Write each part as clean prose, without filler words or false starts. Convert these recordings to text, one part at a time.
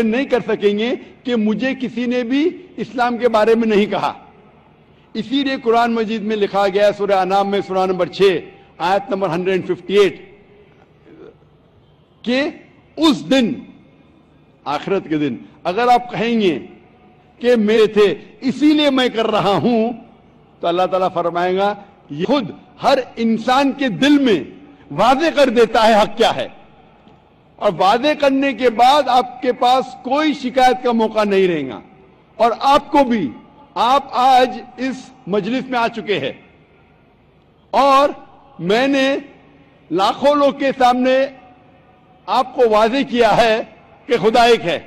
Explain نہیں کر سکیں گے کہ مجھے کسی نے بھی اسلام کے بارے میں نہیں کہا. اسی لیے قرآن مجید میں لکھا گیا سورہ انعام میں سورہ نمبر 6 آیت نمبر 158 کہ اس دن آخرت کے دن اگر آپ کہیں گے کہ میرے تھے اسی لیے میں کر رہا ہوں تو اللہ تعالیٰ فرمائے گا یہ خود ہر انسان کے دل میں واضح کر دیتا ہے حق کیا ہے, اور واضح کرنے کے بعد آپ کے پاس کوئی شکایت کا موقع نہیں رہے گا. اور آپ کو بھی, آپ آج اس مجلس میں آ چکے ہیں اور میں نے لاکھوں لوگ کے سامنے آپ کو واضح کیا ہے کہ خدا ایک ہے,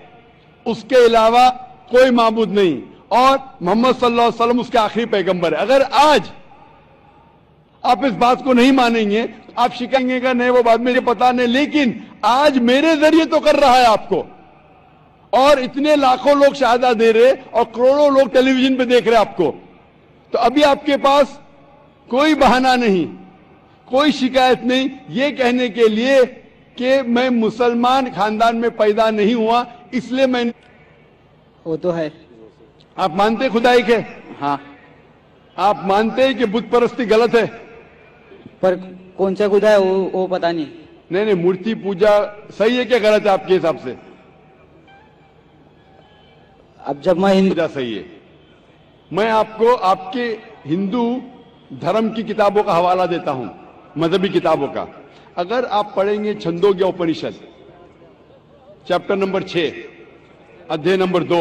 اس کے علاوہ کوئی معبود نہیں, اور محمد صلی اللہ علیہ وسلم اس کے آخری پیغمبر ہے. اگر آج آپ اس بات کو نہیں مانیں گے, آپ شکائیں گے کہ نہیں وہ بات مجھے پتا نہیں, لیکن آج میرے ذریعے تو کر رہا ہے آپ کو, اور اتنے لاکھوں لوگ شہادہ دے رہے اور کروڑوں لوگ ٹیلی ویژن پہ دیکھ رہے آپ کو, تو ابھی آپ کے پاس کوئی بہانہ نہیں, کوئی شکایت نہیں یہ کہنے کے لیے کہ میں مسلمان خاندان میں پیدا نہیں ہوا اس لیے میں. وہ تو ہے. آپ مانتے خدا ایک ہے؟ ہاں. آپ مانتے ہیں کہ بت پرستی غلط ہے؟ پر کون سا خدا ہے وہ پتا نہیں. نہیں, مورتی پوجا صحیح ہے کیا غلط ہے آپ کے حساب سے؟ اب جب میں پوجا صحیح ہے. میں آپ کو آپ کے ہندو دھرم کی کتابوں کا حوالہ دیتا ہوں, مذہبی کتابوں کا. اگر آپ پڑھیں گے چھندوگیا اپنشد چیپٹر نمبر 6 ادھیے نمبر 2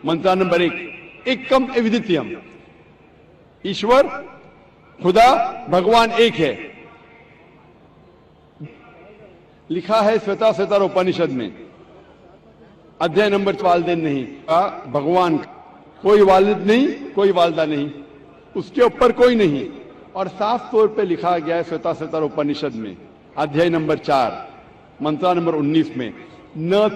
منتر نمبر 1 ایکم ایودیتیم, ایشور خدا بھگوان ایک ہے, لکھا ہے سوتا سوتر اپنشد میں ادھیے نمبر 4 والدین نہیں, بھگوان کوئی والد نہیں, کوئی والدہ نہیں, اس کے اوپر کوئی نہیں, اور صاف طور پہ لکھا گیا ہے سوتا سوتر اپنشد میں ادھیے نمبر 4 منتر نمبر 19 میں ن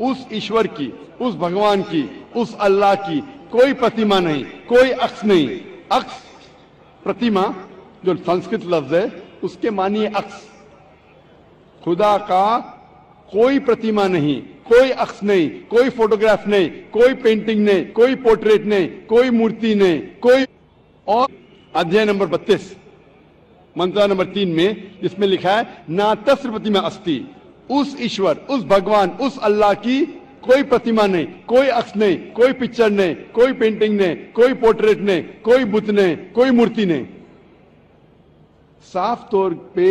اس ایشور کی, اس بھگوان کی, اس اللہ کی کوئی پرتیما نہیں, کوئی عکس نہیں. عکس پرتیما جو سنسکرت لفظ ہے اس کے معنی ہے عکس. خدا کا کوئی پرتیما نہیں, کوئی عکس نہیں, کوئی فوٹوگراف نہیں, کوئی پینٹنگ نہیں, کوئی پورٹریٹ نہیں, کوئی مورتی نہیں, کوئی. اور ادھیے نمبر 32 منتر نمبر 3 میں جس میں لکھا ہے نا تسر پرتیما استی, اس ایشور, اس بھگوان, اس اللہ کی کوئی پرتیما نہیں, کوئی عکس نہیں, کوئی پکچر نہیں, کوئی پینٹنگ نہیں, کوئی پورٹریٹ نہیں, کوئی بت نہیں, کوئی مورتی نہیں. صاف طور پہ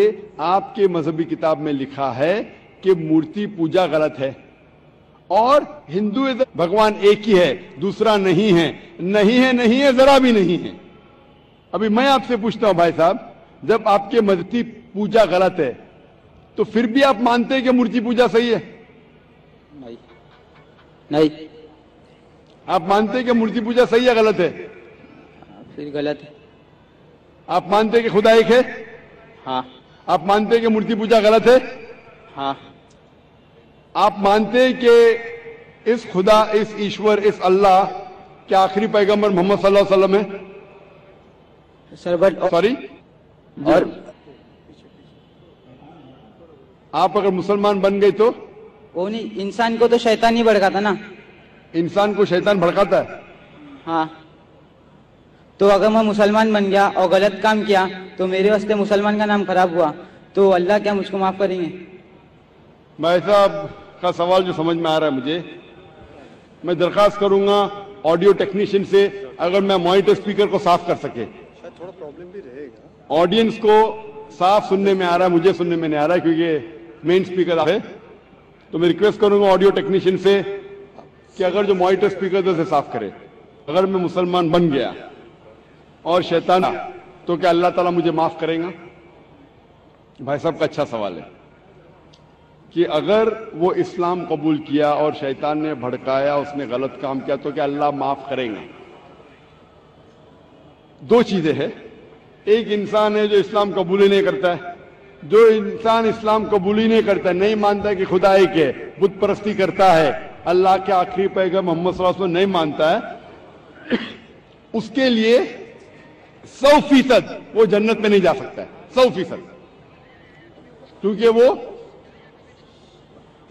آپ کے مذہبی کتاب میں لکھا ہے کہ مورتی پوجا غلط ہے, اور ہندوازم بھگوان ایک ہی ہے, دوسرا نہیں ہے, نہیں ہے, نہیں ہے, ذرا بھی نہیں ہے. ابھی میں آپ سے پوچھتا ہوں بھائی صاحب, جب آپ کے مورتی پوجا غلط ہے تو پھر بھی آپ مانتے ہیں کہ مورتی پوجا صحیح ہے؟ نہیں. آپ مانتے ہیں کہ مورتی پوجا صحیح ہے غلط ہے؟ پھر غلط ہے. آپ مانتے ہیں کہ خدا ایک ہے؟ ہاں. آپ مانتے ہیں کہ مورتی پوجا غلط ہے؟ ہاں. آپ مانتے ہیں کہ اس خدا, اس ایشور, اس اللہ کے آخری پیغمبر محمد صلی اللہ علیہ وسلم ہے؟ سوری, اور آپ اگر مسلمان بن گئے تو وہ نہیں, انسان کو تو شیطان ہی بھڑکاتا نا. انسان کو شیطان بھڑکاتا ہے. ہاں. تو اگر میں مسلمان بن گیا اور غلط کام کیا تو میرے واسطے مسلمان کا نام خراب ہوا, تو اللہ کیا مجھ کو معاف کریں گے؟ بھائی صاحب کا سوال جو سمجھ میں آ رہا ہے مجھے, میں درخواست کروں گا آڈیو ٹیکنیشین سے اگر میں مانیٹر اسپیکر کو صاف کر سکے. تھوڑا پرابلم بھی رہے گا. آڈینس کو صاف سننے میں آ رہا ہے, مجھے سننے میں نہیں آ رہا ہے کیونکہ مین اسپیکر ہے, تو میں ریکویسٹ کروں گا آڈیو ٹیکنیشین سے کہ اگر جو مانیٹر اسپیکر اسے صاف کرے. اگر میں مسلمان بن گیا اور شیطان تو کیا اللہ تعالیٰ مجھے معاف کرے گا؟ بھائی صاحب کا اچھا سوال ہے کہ اگر وہ اسلام قبول کیا اور شیطان نے بھڑکایا, اس نے غلط کام کیا, تو کیا اللہ معاف کریں گے؟ دو چیزیں ہیں. ایک انسان ہے جو اسلام قبول ہی نہیں کرتا ہے. جو انسان اسلام قبول ہی نہیں کرتا ہے, نہیں مانتا ہے کہ خدا ایک ہے, بت پرستی کرتا ہے, اللہ کے آخری پیغمبر محمد صلی اللہ علیہ وسلم نہیں مانتا ہے, اس کے لیے 100% وہ جنت میں نہیں جا سکتا ہے. 100%, کیونکہ وہ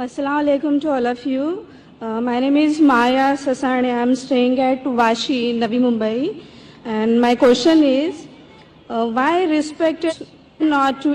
Assalamu alaikum to all of you. My name is Maya Sasane. I am staying at Vashi, Navi Mumbai. And my question is, why respect not to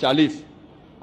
40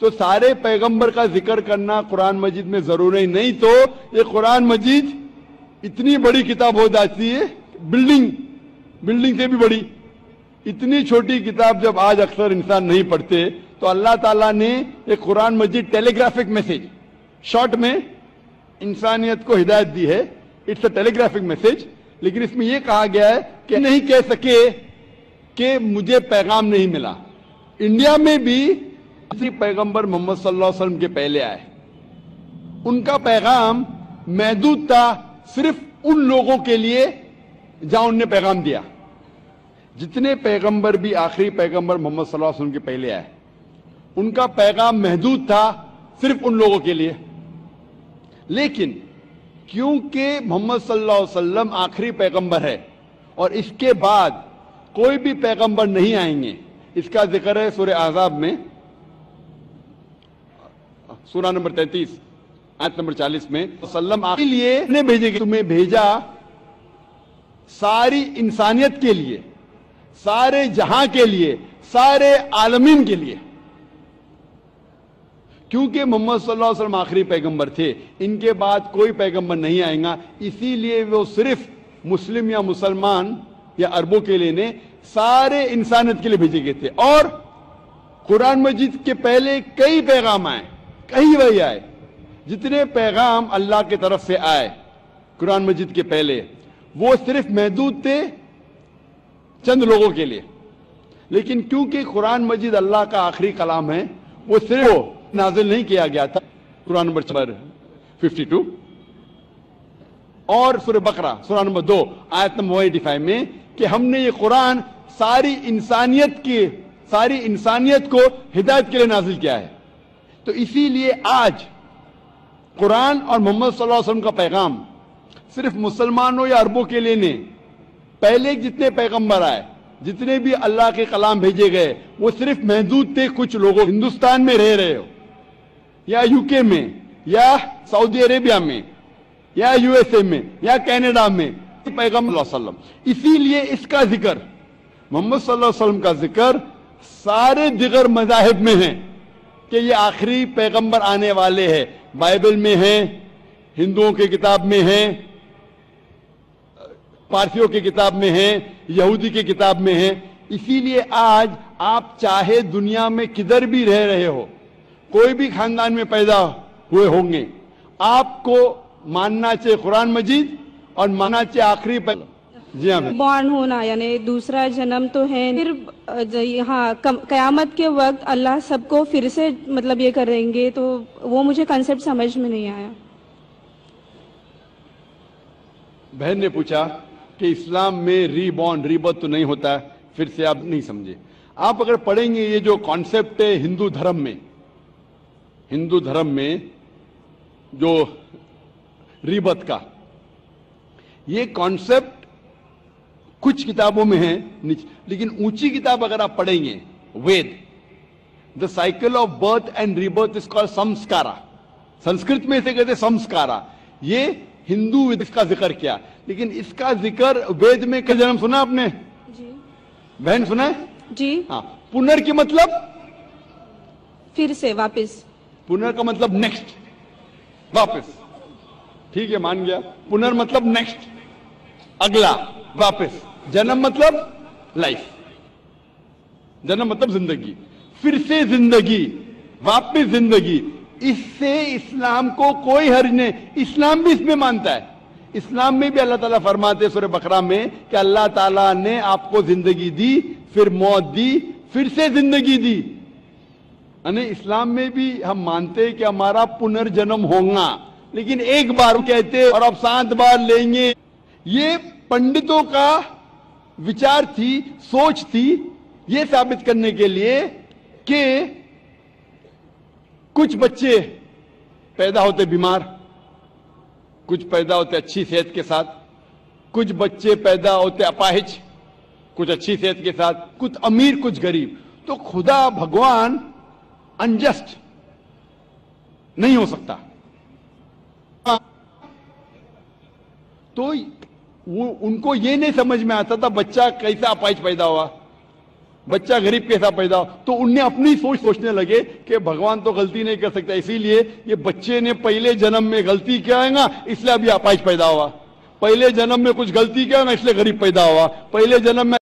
تو سارے پیغمبر کا ذکر کرنا قرآن مجید میں ضروری نہیں، تو یہ قرآن مجید اتنی بڑی کتاب ہو جاتی ہے، بلڈنگ سے بھی بڑی۔ اتنی چھوٹی کتاب جب آج اکثر انسان نہیں پڑھتے، تو اللہ تعالیٰ نے ایک قرآن مجید ٹیلی گرافک میسج شارٹ میں انسانیت کو ہدایت دی ہے، it's a telegraphic message, لیکن اس میں یہ کہا گیا ہے کہ نہیں کہہ سکے کہ مجھے پیغام نہیں ملا۔ انڈیا میں بھی پیغمبر محمد صلی اللہ علیہ وسلم کے پہلے آئے، ان کا پیغام محدود تھا صرف ان لوگوں کے لیے جہاں ان نے پیغام دیا۔ جتنے پیغمبر بھی آخری پیغمبر محمد صلی اللہ علیہ وسلم کے پہلے آئے، ان کا پیغام محدود تھا صرف ان لوگوں کے لیے، لیکن کیونکہ محمد صلی اللہ علیہ وسلم آخری پیغمبر ہے اور اس کے بعد کوئی بھی پیغمبر نہیں آئیں گے، اس کا ذکر ہے سورہ احزاب میں، سورہ نمبر 33 آیت نمبر 40 میں، وسلم کے لیے نے بھیجے گے، تمہیں بھیجا ساری انسانیت کے لیے، سارے جہاں کے لیے، سارے عالمین کے لیے، کیونکہ محمد صلی اللہ علیہ وسلم آخری پیغمبر تھے، ان کے بعد کوئی پیغمبر نہیں آئے گا، اسی لیے وہ صرف مسلم یا مسلمان یا عربوں کے لیے نہیں، سارے انسانیت کے لیے بھیجے گئے تھے۔ اور قرآن مجید کے پہلے کئی پیغام آئے، کئی وحی آئے، جتنے پیغام اللہ کے طرف سے آئے قرآن مجید کے پہلے، وہ صرف محدود تھے چند لوگوں کے لیے، لیکن کیونکہ قرآن مجید اللہ کا آخری کلام ہے، وہ صرف نازل نہیں کیا گیا تھا۔ قرآن نمبر 52 اور سورہ بقرہ سورہ نمبر 2 آیت نمبر 185 میں کہ ہم نے یہ قرآن ساری انسانیت کو ہدایت کے لیے نازل کیا ہے۔ تو اسی لیے آج قرآن اور محمد صلی اللہ علیہ وسلم کا پیغام صرف مسلمانوں یا عربوں کے لیے نہیں، پہلے جتنے پیغمبر آئے، جتنے بھی اللہ کے کلام بھیجے گئے، وہ صرف محدود تھے کچھ لوگوں، ہندوستان میں رہ رہے ہو یا یو کے میں یا سعودی عربیہ میں یا یو ایس اے میں یا کینیڈا میں، پیغمبر صلی اللہ علیہ وسلم۔ اسی لیے اس کا ذکر، محمد صلی اللہ علیہ وسلم کا ذکر سارے دیگر مذاہب میں ہے کہ یہ آخری پیغمبر آنے والے ہیں، بائبل میں ہیں، ہندوؤں کی کتاب میں ہیں، پارسیوں کی کتاب میں ہیں، یہودی کی کتاب میں ہیں۔ اسی لیے آج آپ چاہے دنیا میں کدھر بھی رہ رہے ہو، کوئی بھی خاندان میں پیدا ہوئے ہوں گے، آپ کو ماننا چاہیے قرآن مجید اور ماننا چاہیے آخری جی ہاں بورن ہونا یعنی دوسرا جنم تو ہے، پھر یہاں قیامت کے وقت اللہ سب کو پھر سے مطلب یہ کریں گے، تو وہ مجھے کنسیپٹ سمجھ میں نہیں آیا۔ بہن نے پوچھا کہ اسلام میں ری بورن ری برتھ تو نہیں ہوتا ہے، پھر سے آپ نہیں سمجھے۔ آپ اگر پڑھیں گے یہ جو کانسیپٹ ہے ہندو دھرم میں جو ری برتھ کا، یہ کانسیپٹ کچھ کتابوں میں ہے، لیکن اونچی کتاب اگر آپ پڑھیں گے Veda, the cycle of birth and rebirth is called samskara, Sanskrit میں اسے کہتے ہیں سمسکارا، یہ ہندو اس کا ذکر کیا، لیکن اس کا ذکر وید میں کیا جنم سنا آپ نے؟ جی بہن سنا ہے؟ جی ہاں، پنر کی مطلب پھر سے واپس، پنر کا مطلب نیکسٹ، واپس، ٹھیک ہے مان گیا، پنر مطلب نیکسٹ، اگلا، واپس، جنم مطلب لائف، جنم مطلب زندگی، پھر سے زندگی، واپس زندگی، اس سے اسلام کو کوئی حرج نہیں، اسلام بھی اس میں مانتا ہے۔ اسلام میں بھی اللہ تعالیٰ فرماتے ہیں سورہ بقرہ میں کہ اللہ تعالیٰ نے آپ کو زندگی دی، پھر موت دی، پھر سے زندگی دی، یعنی اسلام میں بھی ہم مانتے ہیں کہ ہمارا پنرجنم ہوگا، لیکن ایک بار کہتے اور اب 7 بار لیں گے۔ یہ پنڈتوں کا وچار تھی، سوچ تھی، یہ ثابت کرنے کے لیے کہ کچھ بچے پیدا ہوتے بیمار، کچھ پیدا ہوتے اچھی صحت کے ساتھ، کچھ بچے پیدا ہوتے اپاہج، کچھ اچھی صحت کے ساتھ، کچھ امیر کچھ غریب۔ تو خدا بھگوان انجسٹ نہیں ہو سکتا، تو ان کو یہ نہیں سمجھ میں آتا تھا بچہ کیسا اپاہج پیدا ہوا، بچہ غریب کیسا پیدا ہو، تو انہیں اپنی سوچنے لگے کہ بھگوان تو غلطی نہیں کر سکتا، اسی لیے یہ بچے نے پہلے جنم میں غلطی کیا ہے نا، اس لیے ابھی اپاہج پیدا ہوا، پہلے جنم میں کچھ غلطی کیا نا، اس لیے غریب پیدا ہوا، پہلے جنم میں